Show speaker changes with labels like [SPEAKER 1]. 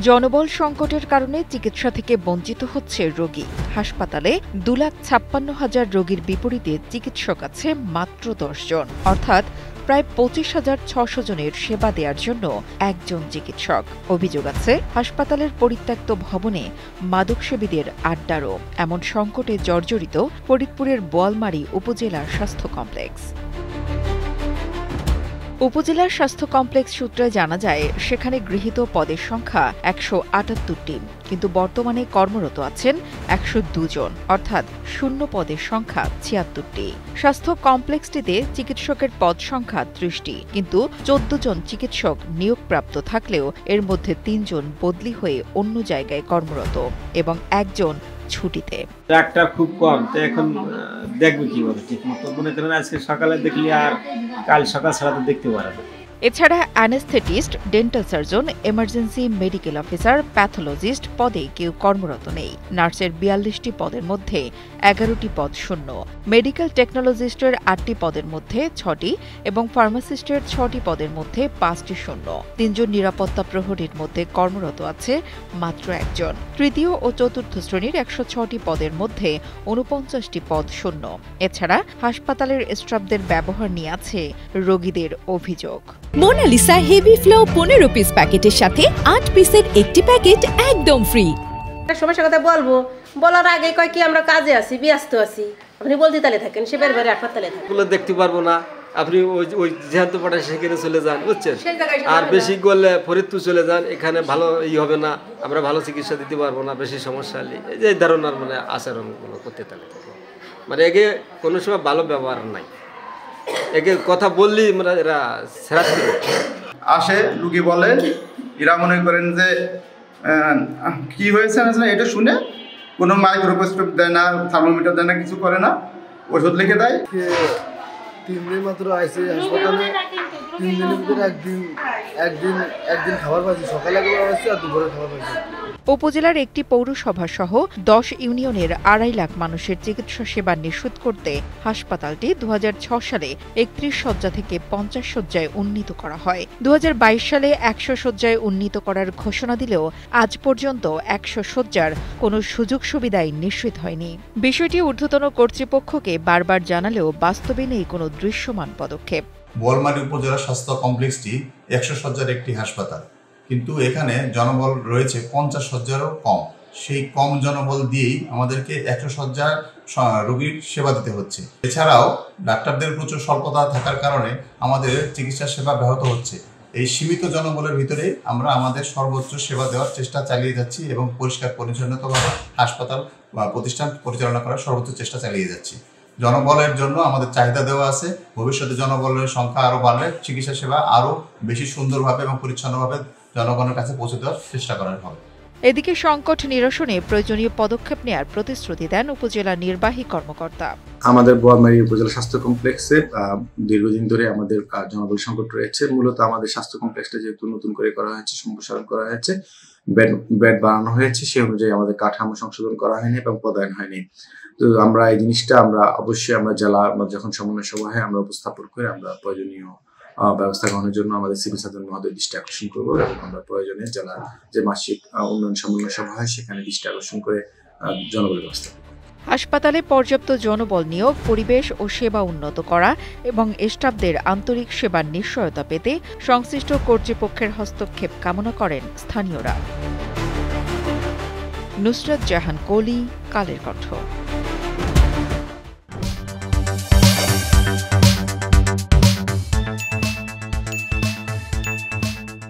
[SPEAKER 1] জনবল সংকটের কারণে চিকিৎসা থেকে বঞ্চিত হচ্ছে রোগী। হাসপাতালে 2,56,000 রোগীর বিপরীতে চিকিৎসক আছে মাত্র 10 জন, অর্থাৎ প্রায় 25,600 জনের সেবা দেওয়ার জন্য একজন চিকিৎসক। অভিযোগ আছে হাসপাতালের পরিত্যক্ত ভবনে মাদকসেবীদের আড্ডারও। এমন সংকটে জর্জরিত ফরিদপুরের বোয়ালমারী উপজেলার স্বাস্থ্য কমপ্লেক্স। উপজেলার স্বাস্থ্য কমপ্লেক্স সূত্রে জানা যায়, সেখানে গৃহীত পদের সংখ্যা 178টি, কিন্তু বর্তমানে কর্মরত আছেন 102 জন, অর্থাৎ শূন্য পদের সংখ্যা 76টি। স্বাস্থ্য কমপ্লেক্সটিতে চিকিৎসকের পদ সংখ্যা 30টি, কিন্তু 14 জন চিকিৎসক নিয়োগপ্রাপ্ত থাকলেও এর মধ্যে 3 জন বদলি হয়ে অন্য জায়গায় কর্মরত এবং একজন ছুটিতে।
[SPEAKER 2] ডাক্তার খুব কম, তো এখন দেখবে কিভাবে ঠিক মতো? মনে করেন আজকে সকালে দেখলি আর কাল সকাল ছাড়া তো দেখতে পারে না।
[SPEAKER 1] এছাড়া anaesthetist, dental surgeon, emergency medical officer, pathologist পদে কেউ কর্মরত নেই। নার্সের 42টি পদের মধ্যে 11টি পদ শূন্য, মেডিকেল টেকনোলজিস্টের 8টি পদের মধ্যে 6টি এবং ফার্মাসিস্টের 6টি পদের মধ্যে 5টি শূন্য। 3 জন নিরাপত্তা প্রহরীর মধ্যে কর্মরত আছে মাত্র একজন। তৃতীয় ও চতুর্থ শ্রেণীর 106টি পদের মধ্যে 49টি পদ শূন্য। এছাড়া হাসপাতালের স্টাফদের ব্যবহার নিয়ে আছে রোগীদের অভিযোগ।
[SPEAKER 3] মোনালিসা হেভি ফ্লো 15 পিস প্যাকেটের সাথে 8 পিসের একটি প্যাকেট একদম ফ্রি।
[SPEAKER 4] সমস্যার কথা বলার আগে কয় কি আমরা কাজে আছি, ব্যস্ত আছি, আপনি বলতে তালে থাকেন, সে বের হাসপাতালে থাকেন,
[SPEAKER 2] ওগুলো দেখতে পারবো না। আপনি ওই যেহেতু পাঠায় সেখানে চলে যান, বুঝছেন? আর বেশি করলে ফরিদপুর চলে যান, এখানে ভালো হবে না, আমরা ভালো চিকিৎসা দিতে পারবো না, বেশি সমস্যা হলে এই যে ধরনের আচরণগুলো করতে তালে থাকে। এগে কোনো সময় ভালো ব্যবহার নাই, একে কথা বললি এরা সেরাতে
[SPEAKER 5] আসে, রুগী বলে, এরা মনে করেন যে কি হয়েছে না এটা শুনে কোনো মাইক্রোস্কোপ দেয় না, থার্মোমিটার দেয় না, কিছু করে না, ওষুধ লিখে দেয়।
[SPEAKER 6] 3 দিন মাত্র আইসি হাসপাতালে, 3 দিনের ভিতরে একদিন খাবার পাইছি, সকালে খাবার পাইছি আর দুপুরে খাবার পাইছি।
[SPEAKER 1] উপজেলার একটি পৌরসভা সহ 10 ইউনিয়নের 2.5 লাখ মানুষের চিকিৎসা সেবা নিশ্চিত করতে হাসপাতালটি 2006 সালে 31 শয্যা থেকে 50 শয্যায় উন্নীত করা হয়। 2022 সালে 100 শয্যায় উন্নীত করার ঘোষণা দিলেও আজ পর্যন্ত 100 শয্যার কোনো সুযোগ সুবিধাই নিশ্চিত হয়নি। বিষয়টি ঊর্ধ্বতন কর্তৃপক্ষকে বারবার জানালেও বাস্তবে নেই কোনো দৃশ্যমান পদক্ষেপ।
[SPEAKER 7] বোয়ালমারী উপজেলা স্বাস্থ্য কমপ্লেক্সটি 100 শয্যার একটি হাসপাতাল, কিন্তু এখানে জনবল রয়েছে 50 শয্যারও কম। সেই কম জনবল দিয়েই আমাদেরকে 100 শয্যার রোগীর সেবা দিতে হচ্ছে। এছাড়াও ডাক্তারদের প্রচুর স্বল্পতা থাকার কারণে আমাদের চিকিৎসা সেবা ব্যাহত হচ্ছে। এই সীমিত জনবলের ভিতরে আমরা আমাদের সর্বোচ্চ সেবা দেওয়ার চেষ্টা চালিয়ে যাচ্ছি এবং পরিষ্কার পরিচ্ছন্নতাভাবে হাসপাতাল বা প্রতিষ্ঠান পরিচালনা করার সর্বোচ্চ চেষ্টা চালিয়ে যাচ্ছি। জনবলের জন্য আমাদের চাহিদা দেওয়া আছে। ভবিষ্যতে জনবলের সংখ্যা আরও বাড়লে চিকিৎসা সেবা আরও বেশি সুন্দরভাবে এবং পরিচ্ছন্নভাবে জনগণের কাছে পৌঁছে দেওয়ার চেষ্টা করা হবে।
[SPEAKER 1] এদিকে সংকট নিরসনে প্রয়োজনীয় পদক্ষেপ নেওয়ার প্রতিশ্রুতি দেন উপজেলা নির্বাহী কর্মকর্তা।
[SPEAKER 8] আমাদের বোয়ালমারী উপজেলা স্বাস্থ্য কমপ্লেক্সে দীর্ঘদিন ধরে আমাদের জনবল সংকট রয়েছে। মূলত আমাদের স্বাস্থ্য কমপ্লেক্সটা যেহেতু নতুন করে করা হয়েছে, সম্প্রসারণ করা হয়েছে, বেড বাড়ানো হয়েছে, সেই অনুযায়ী আমাদের কাঠামো সংশোধন করা হয়নি এবং পদায়ন হয়নি। তো আমরা এই জিনিসটা অবশ্যই জেলা যখন সমন্বয় সভা হয় আমরা উপস্থাপন করে আমরা প্রয়োজনীয় ব্যবস্থা গ্রহণের জন্য আমাদের সিভিল সার্জন মহোদয় দৃষ্টি আকর্ষণ করবো এবং আমরা প্রয়োজনে জেলার যে মাসিক উন্নয়ন সমন্বয় সভা হয় সেখানে দৃষ্টি আকর্ষণ করে জনবল ব্যবস্থা।
[SPEAKER 1] হাসপাতালে পর্যাপ্ত জনবল নিয়োগ, পরিবেশ ও সেবা উন্নত করা এবং স্টাফদের আন্তরিক সেবার নিশ্চয়তা পেতে সংশ্লিষ্ট কর্তৃপক্ষের হস্তক্ষেপ কামনা করেন স্থানীয়রা। নুসরাত জাহান কলি, কালের কণ্ঠ।